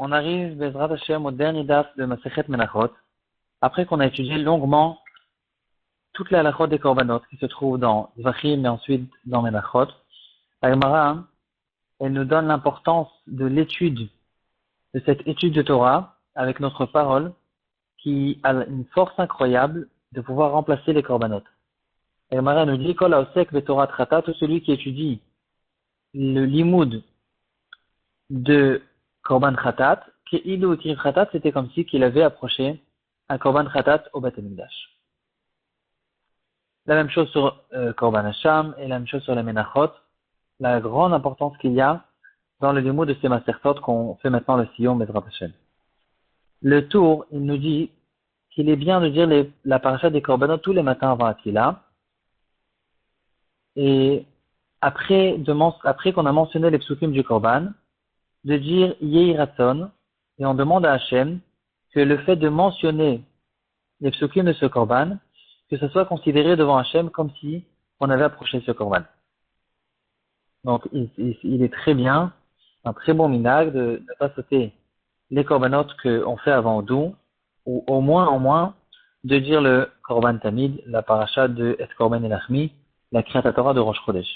On arrive, Bezrat Hashem, au dernier daf de Masechet Menachot, après qu'on a étudié longuement toute la halachot des korbanot qui se trouvent dans Zvachim et ensuite dans Menachot. La Gemara, elle nous donne l'importance de l'étude, de cette étude de Torah, avec notre parole, qui a une force incroyable de pouvoir remplacer les korbanot. La Gemara nous dit, Kol haosek veTorah Tratat, tout celui qui étudie le limoud de Korban Khatat, Ke'ilu Utir Khatat, c'était comme si qu'il avait approché un Korban Khatat au Beth Amikdash. La même chose sur Korban Hasham et la même chose sur les Menachot. La grande importance qu'il y a dans le limoud de ces Masertot qu'on fait maintenant le Siyum Bezrat Hashem. Le tour, il nous dit qu'il est bien de dire la paracha des Korbanot tous les matins avant Atila. Et après qu'on a mentionné les psukim du Korban, de dire Yehi Ratzon, et on demande à Hachem que le fait de mentionner les psukim de ce Korban, que ce soit considéré devant Hachem comme si on avait approché ce Korban. Donc il est très bien, un très bon minag de ne pas sauter les Korbanot qu'on fait avant Odou, ou au moins de dire le Korban Tamid, la paracha de Et Korban Elachmi, la Kriyat Torah de Rosh Chodesh.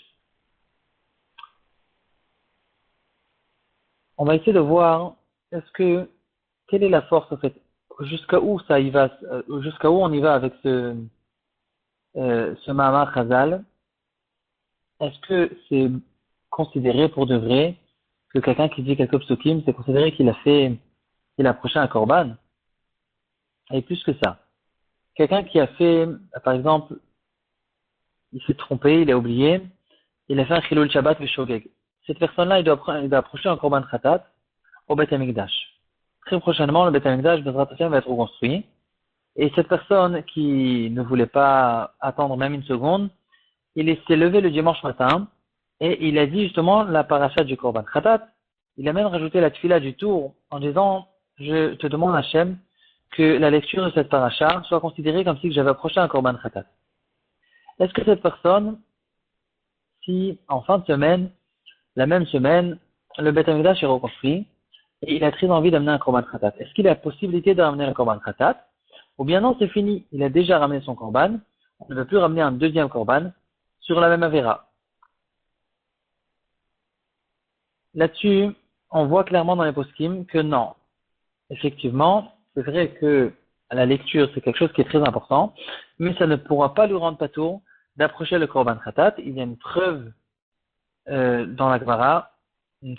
On va essayer de voir quelle est la force en fait, jusqu'à où on y va avec ce Mahamar Chazal. Est-ce que c'est considéré pour de vrai que quelqu'un qui dit quelques psukim, c'est considéré qu'il a approché un korban? Et plus que ça. Quelqu'un qui a fait, par exemple, il s'est trompé, il a oublié, il a fait un chilul Shabbat v'shogeg. Cette personne-là, il doit approcher un korban khatat au Beth Amikdash. Très prochainement, le Beth Amikdash va être reconstruit. Et cette personne qui ne voulait pas attendre même une seconde, il s'est levé le dimanche matin et il a dit justement la paracha du korban khatat. Il a même rajouté la tfila du tour en disant, je te demande Hachem que la lecture de cette paracha soit considérée comme si j'avais approché un korban khatat. Est-ce que cette personne, si en fin de semaine, la même semaine, le Beth Amikdash est reconstruit et il a très envie d'amener un korban khatat, est-ce qu'il a la possibilité de ramener un korban khatat? Ou bien non, c'est fini, il a déjà ramené son korban, on ne veut plus ramener un deuxième korban sur la même avéra. Là-dessus, on voit clairement dans les poskim que non. Effectivement, c'est vrai que la lecture, c'est quelque chose qui est très important, mais ça ne pourra pas lui rendre patour d'approcher le korban khatat. Il y a une preuve dans la Gemara,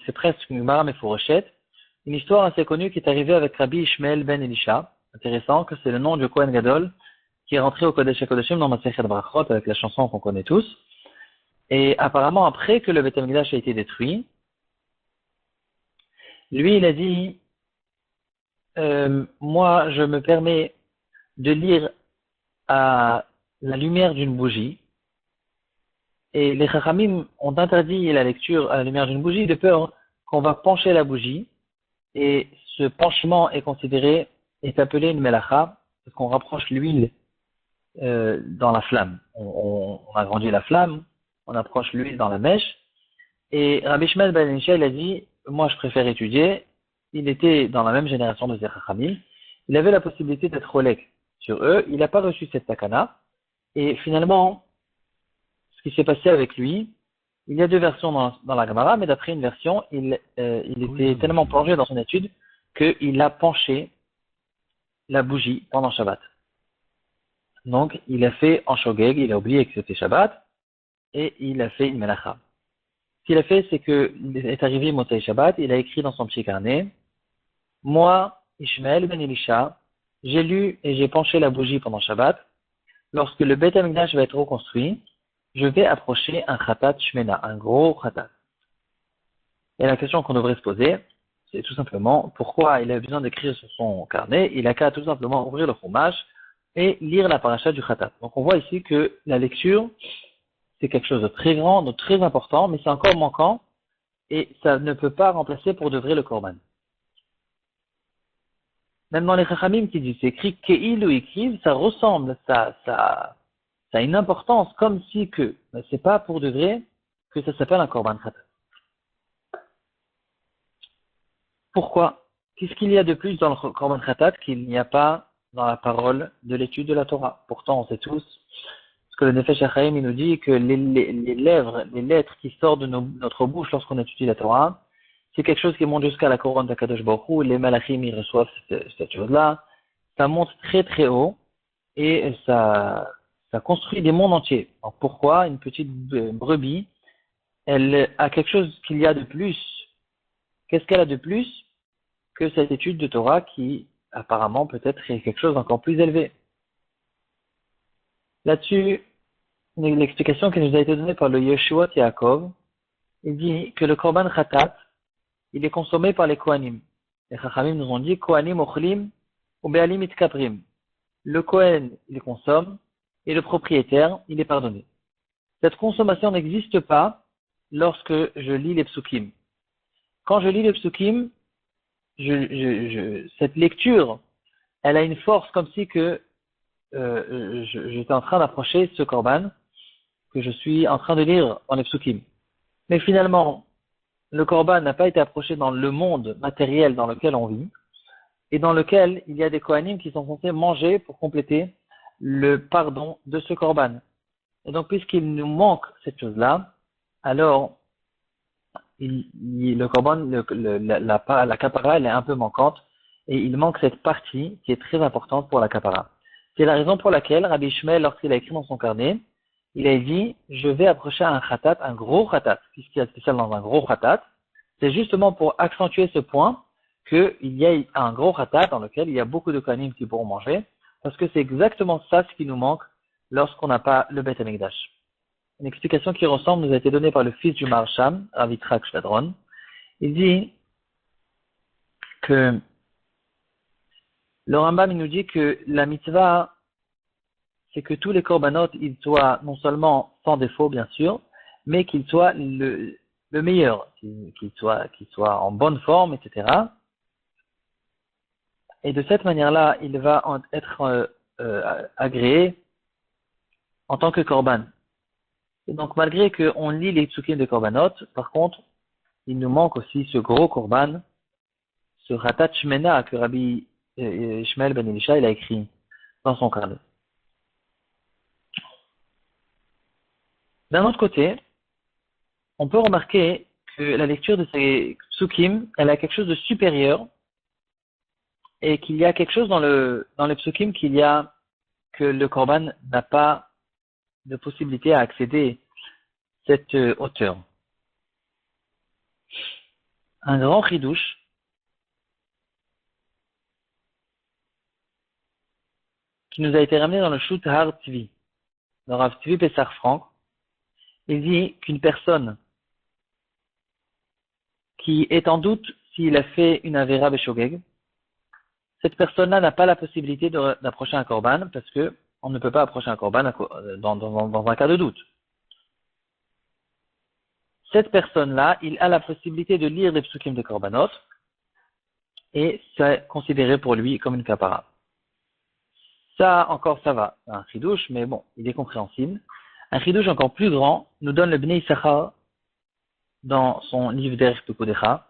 c'est presque une Gemara Mefourochet, une histoire assez connue qui est arrivée avec Rabbi Ishmael ben Elisha. Intéressant que c'est le nom du Kohen Gadol qui est rentré au Kodesh HaKodeshim dans Masechet Brachot avec la chanson qu'on connaît tous. Et apparemment, après que le Beth Amikdash a été détruit, lui, il a dit, moi, je me permets de lire à la lumière d'une bougie. Et les Chachamim ont interdit la lecture à la lumière d'une bougie de peur qu'on va pencher la bougie. Et ce penchement est appelé une melacha, parce qu'on rapproche l'huile dans la flamme. On agrandit la flamme, on approche l'huile dans la mèche. Et Rabbi Shmuel ben Elisha, il a dit, moi je préfère étudier. Il était dans la même génération de Zerachami. Il avait la possibilité d'être relègue sur eux. Il n'a pas reçu cette takana. Et finalement, ce qui s'est passé avec lui, il y a deux versions dans la Gemara, mais d'après une version, il était tellement plongé dans son étude qu'il a penché la bougie pendant Shabbat. Donc, il a fait en shogeg, il a oublié que c'était Shabbat, et il a fait une melacha. Ce qu'il a fait, c'est qu'il est arrivé Motzei Shabbat, il a écrit dans son petit carnet, moi, Ishmael ben Elisha, j'ai lu et j'ai penché la bougie pendant Shabbat. Lorsque le Beth Amikdash va être reconstruit, je vais approcher un khatat shmena, un gros khatat. Et la question qu'on devrait se poser, c'est tout simplement pourquoi il a besoin d'écrire sur son carnet. Il a qu'à tout simplement ouvrir le fromage et lire la paracha du khatat. Donc on voit ici que la lecture, c'est quelque chose de très grand, de très important, mais c'est encore manquant et ça ne peut pas remplacer pour de vrai le korban. Même dans les chachamim qui disent c'est écrit ke'il ou écrive, ça ressemble, ça a une importance comme si que, mais c'est pas pour de vrai que ça s'appelle un korban khatat. Pourquoi? Qu'est-ce qu'il y a de plus dans le Korban Khatat qu'il n'y a pas dans la parole de l'étude de la Torah? Pourtant, on sait tous, parce que le Nefesh HaChaim, il nous dit que les lèvres, les lettres qui sortent de notre bouche lorsqu'on étudie la Torah, c'est quelque chose qui monte jusqu'à la couronne d'Akadosh Baruch Hu. Les malachim, ils reçoivent cette chose-là. Ça monte très très haut et ça construit des mondes entiers. Alors pourquoi une petite brebis, elle a quelque chose qu'il y a de plus? Qu'est-ce qu'elle a de plus que cette étude de Torah qui, apparemment, peut-être est quelque chose d'encore plus élevé? Là-dessus, l'explication qui nous a été donnée par le Yeshuot Yaakov, il dit que le Korban Khatat, il est consommé par les Kohanim. Les Chachamim nous ont dit, Kohanim ochlim ou be'alim itkaprim. Le Kohen, il consomme, et le propriétaire, il est pardonné. Cette consommation n'existe pas lorsque je lis les psukim. Quand je lis les psukim, cette lecture, elle a une force comme si que j'étais en train d'approcher ce korban que je suis en train de lire dans les psukim. Mais finalement, le korban n'a pas été approché dans le monde matériel dans lequel on vit et dans lequel il y a des kohanim qui sont censés manger pour compléter le pardon de ce korban. Et donc, puisqu'il nous manque cette chose-là, alors le korban, la kapara, elle est un peu manquante et il manque cette partie qui est très importante pour la kapara. C'est la raison pour laquelle Rabbi Ishmael, lorsqu'il a écrit dans son carnet, il a dit, je vais approcher un khatat, un gros khatat. Qu'est-ce qu'il y a de spécial dans un gros khatat? C'est justement pour accentuer ce point qu'il y a un gros khatat dans lequel il y a beaucoup de kohanim qui pourront manger, parce que c'est exactement ça ce qui nous manque lorsqu'on n'a pas le Beth Amikdash. Une explication qui ressemble nous a été donnée par le fils du Marsham, Rav Yitzhak Shvadron. Il dit que le Rambam, il nous dit que la mitzvah, c'est que tous les korbanot, ils soient non seulement sans défaut, bien sûr, mais qu'ils soient le meilleur, qu'ils soient en bonne forme, etc. Et de cette manière-là, il va être agréé en tant que korban. Et donc, malgré qu'on lit les psukim de korbanot, par contre, il nous manque aussi ce gros korban, ce ratat shmena que Rabbi Ishmael ben Elisha, il a écrit dans son carnet. D'un autre côté, on peut remarquer que la lecture de ces psukim, elle a quelque chose de supérieur et qu'il y a quelque chose dans les psukim que le korban n'a pas de possibilité à accéder cette hauteur. Un grand chidouche qui nous a été ramené dans le Shut Har Tzvi, dans Rav Tzvi Pessar Franck. Il dit qu'une personne qui est en doute s'il a fait une Avera Beshogeg, cette personne-là n'a pas la possibilité d'approcher un korban parce que on ne peut pas approcher un korban dans un cas de doute. Cette personne-là, il a la possibilité de lire les psukim de korbanot et c'est considéré pour lui comme une kapara. Ça, encore, ça va. Un chidouche, mais bon, il est compréhensible. Un chidouche encore plus grand nous donne le Bnei Issachar dans son livre Derech Pekudecha.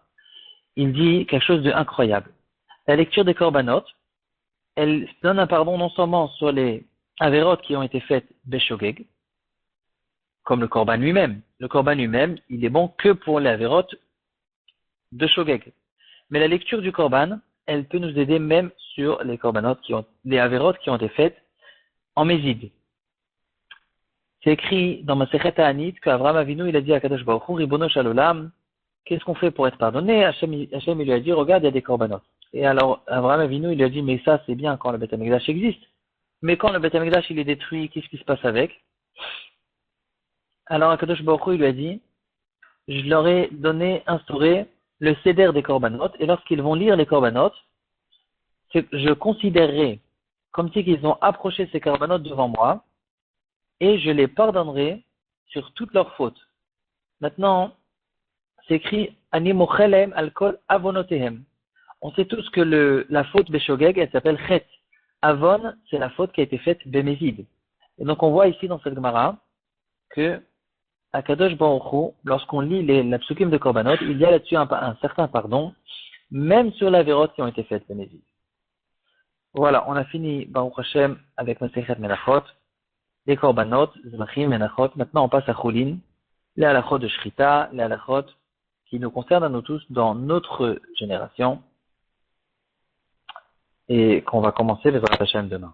Il dit quelque chose d'incroyable. La lecture des korbanot, elle donne un pardon non seulement sur les avérotes qui ont été faites beshogeg, comme le korban lui-même. Le korban lui-même, il est bon que pour les avérotes de shogeg. Mais la lecture du korban, elle peut nous aider même sur les korbanot les avérotes qui ont été faites en méside. C'est écrit dans Masechet Ta'anit qu'Avraham Avinu, il a dit à Kadosh Baruch Hu, Ribono Shel Olam, qu'est-ce qu'on fait pour être pardonné? Hachem, il lui a dit, regarde, il y a des korbanot. Et alors, Avraham Avinu, il lui a dit, mais ça, c'est bien quand le Beth Amikdash existe. Mais quand le Beth Amikdash, il est détruit, qu'est-ce qui se passe avec? Alors, Kadosh Baruch Hu, il lui a dit, je leur ai instauré le seder des korbanot, et lorsqu'ils vont lire les korbanot, je considérerai comme si qu'ils ont approché ces korbanot devant moi, et je les pardonnerai sur toutes leurs fautes. Maintenant, c'est écrit, Ani mochelem al kol avonotehem. On sait tous que la faute Beshogeg, elle s'appelle Chet. Avon, c'est la faute qui a été faite Bemezid. Et donc on voit ici dans cette Gemara que Akadosh Baruch Hu, lorsqu'on lit la psukim de Korbanot, il y a là-dessus un certain pardon même sur la vérote qui ont été faites, les Névis. Voilà, on a fini, Baruch Hashem, avec Masechet Menachot, les Korbanot, Zvachim, Menachot. Maintenant, on passe à Choulin, les halachot de Shrita, les halachot qui nous concernent à nous tous dans notre génération et qu'on va commencer les Hashem demain.